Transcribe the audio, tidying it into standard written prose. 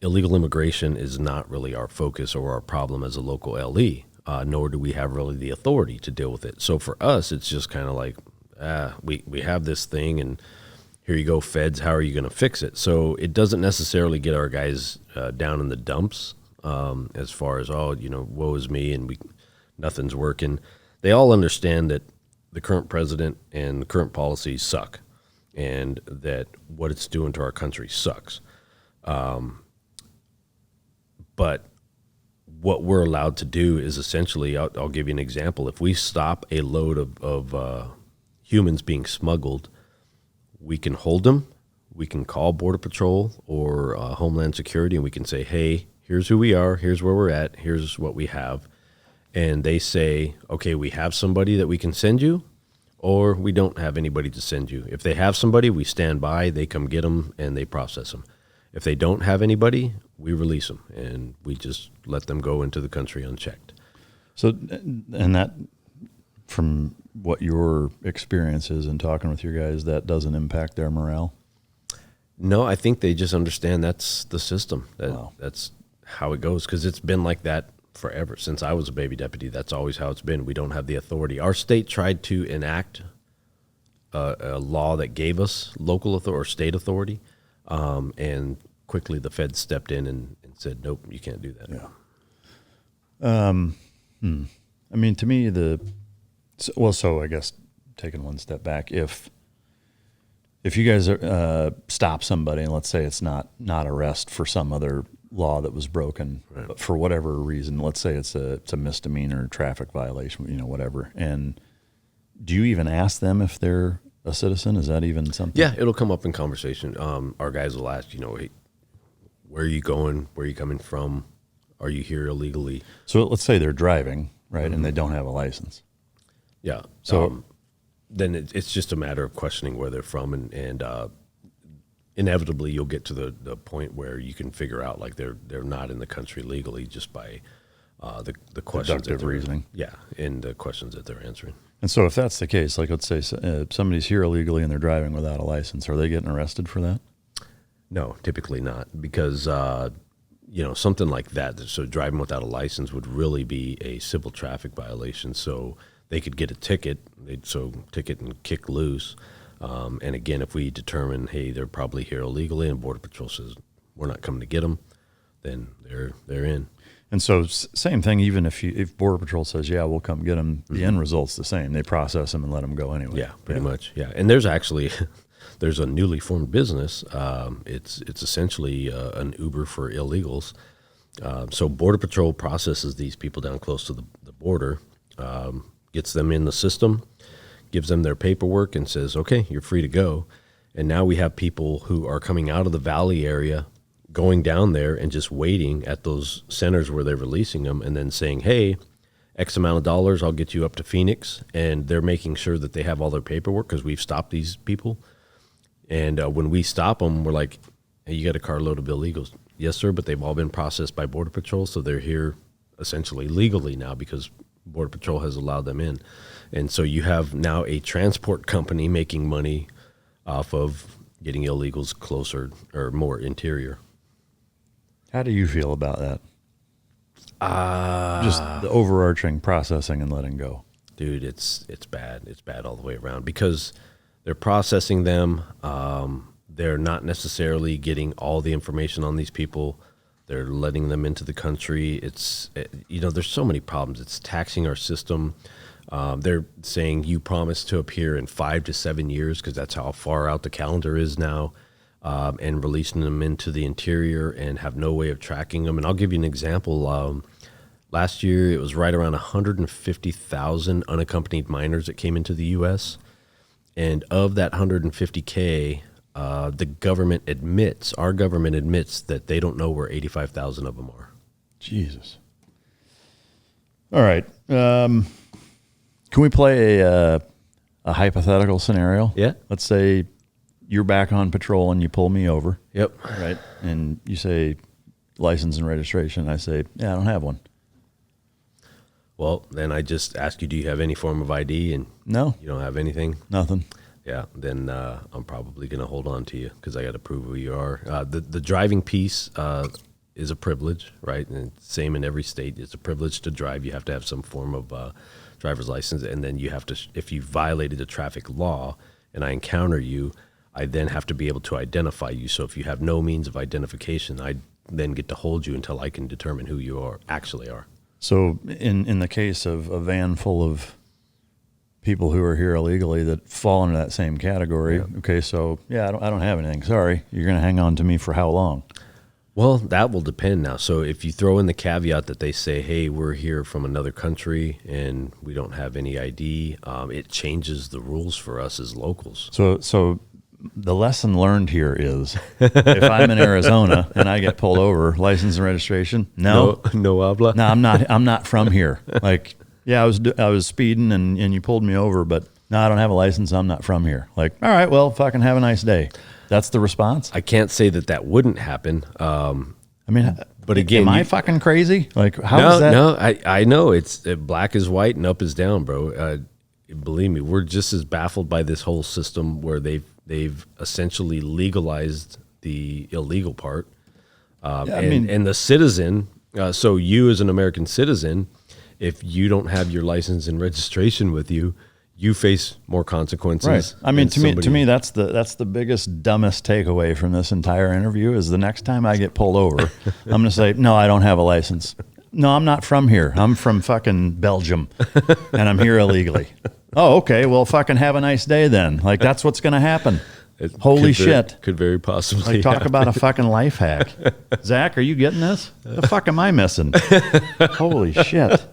illegal immigration is not really our focus or our problem as a local LE, nor do we have really the authority to deal with it. So for us, it's just kind of like, we have this thing, and here you go, feds, how are you going to fix it? So it doesn't necessarily get our guys down in the dumps as far as, woe is me, and nothing's working. They all understand that the current president and the current policies suck, and that what it's doing to our country sucks. But what we're allowed to do is essentially, I'll give you an example. If we stop a load of humans being smuggled, we can hold them. We can call Border Patrol or Homeland Security, and we can say, hey, here's who we are. Here's where we're at. Here's what we have. And they say, okay, we have somebody that we can send you, or we don't have anybody to send you. If they have somebody, we stand by, they come get them, and they process them. If they don't have anybody, we release them, and we just let them go into the country unchecked. So, and that, from what your experience is in talking with your guys, that doesn't impact their morale? No, I think they just understand that's the system. Wow. That's how it goes, because it's been like that forever. Since I was a baby deputy, that's always how it's been. We don't have the authority. Our state tried to enact a law that gave us local authority or state authority, and quickly the feds stepped in and said, nope, you can't do that. Yeah. I mean, to me, so I guess taking one step back, if you guys stop somebody, and let's say it's not arrest for some other law that was broken, right, but for whatever reason, let's say it's a misdemeanor, traffic violation, whatever. And do you even ask them if they're a citizen? Is that even something? Yeah, it'll come up in conversation. Our guys will ask, hey, where are you going? Where are you coming from? Are you here illegally? So let's say they're driving, right, and they don't have a license. Yeah. So then it's just a matter of questioning where they're from, and inevitably you'll get to the point where you can figure out like they're not in the country legally just by the questions. Deductive reasoning. Yeah, and the questions that they're answering. And so if that's the case, like let's say somebody's here illegally and they're driving without a license, are they getting arrested for that? No, typically not, because something like that, so driving without a license would really be a civil traffic violation. So they could get a ticket, ticket and kick loose. And again, if we determine, hey, they're probably here illegally, and Border Patrol says we're not coming to get them, then they're in. And so same thing, even if Border Patrol says, yeah, we'll come get them, the end result's the same. They process them and let them go anyway. Yeah, pretty much. Yeah. And there's actually, there's a newly formed business. It's essentially an Uber for illegals. So Border Patrol processes these people down close to the border, gets them in the system, gives them their paperwork, and says, okay, you're free to go. And now we have people who are coming out of the valley area, going down there and just waiting at those centers where they're releasing them, and then saying, hey, X amount of dollars, I'll get you up to Phoenix. And they're making sure that they have all their paperwork, because we've stopped these people. And when we stop them, we're like, hey, you got a carload of illegals. Yes, sir, but they've all been processed by Border Patrol, so they're here essentially legally now because Border Patrol has allowed them in. And so you have now a transport company making money off of getting illegals closer or more interior. How do you feel about that? Just the overarching processing and letting go. Dude, it's bad. It's bad all the way around, because they're processing them. They're not necessarily getting all the information on these people. They're letting them into the country. There's so many problems. It's taxing our system. They're saying you promise to appear in 5 to 7 years, because that's how far out the calendar is now, and releasing them into the interior and have no way of tracking them. And I'll give you an example. Last year, it was right around 150,000 unaccompanied minors that came into the U.S. And of that 150K, our government admits that they don't know where 85,000 of them are. Jesus. All right. Can we play a hypothetical scenario? Yeah. Let's say you're back on patrol and you pull me over. Yep. Right. And you say license and registration. I say, yeah, I don't have one. Well, then I just ask you, do you have any form of ID? And no, you don't have anything? Nothing. Yeah, then I'm probably going to hold on to you, because I got to prove who you are. The driving piece, is a privilege, right? And same in every state. It's a privilege to drive. You have to have some form of driver's license, and then you have to, if you violated the traffic law and I encounter you, I then have to be able to identify you. So if you have no means of identification, I then get to hold you until I can determine who you actually are. So in the case of a van full of people who are here illegally that fall into that same category, okay, so yeah, I don't have anything. Sorry, you're going to hang on to me for how long? Well, that will depend now. So if you throw in the caveat that they say, hey, we're here from another country and we don't have any ID, it changes the rules for us as locals. So the lesson learned here is if I'm in Arizona and I get pulled over, license and registration, no habla. No, I'm not from here. Like, yeah, I was speeding and you pulled me over, but no, I don't have a license. I'm not from here. Like, all right, well, fucking have a nice day. That's the response. I can't say that wouldn't happen. I mean, but again, am I fucking crazy? Like, how is that? No, I know it's black is white and up is down, bro. Believe me, we're just as baffled by this whole system where they've essentially legalized the illegal part. And the citizen, so you as an American citizen, if you don't have your license and registration with you, you face more consequences. Right. I mean, to me, that's the biggest, dumbest takeaway from this entire interview is the next time I get pulled over, I'm going to say, no, I don't have a license. No, I'm not from here. I'm from fucking Belgium and I'm here illegally. Oh, okay. Well, fucking have a nice day then. Like, that's what's going to happen. Holy shit. Could very possibly like, talk happen. about a fucking life hack. Zach, are you getting this? The fuck am I missing? Holy shit.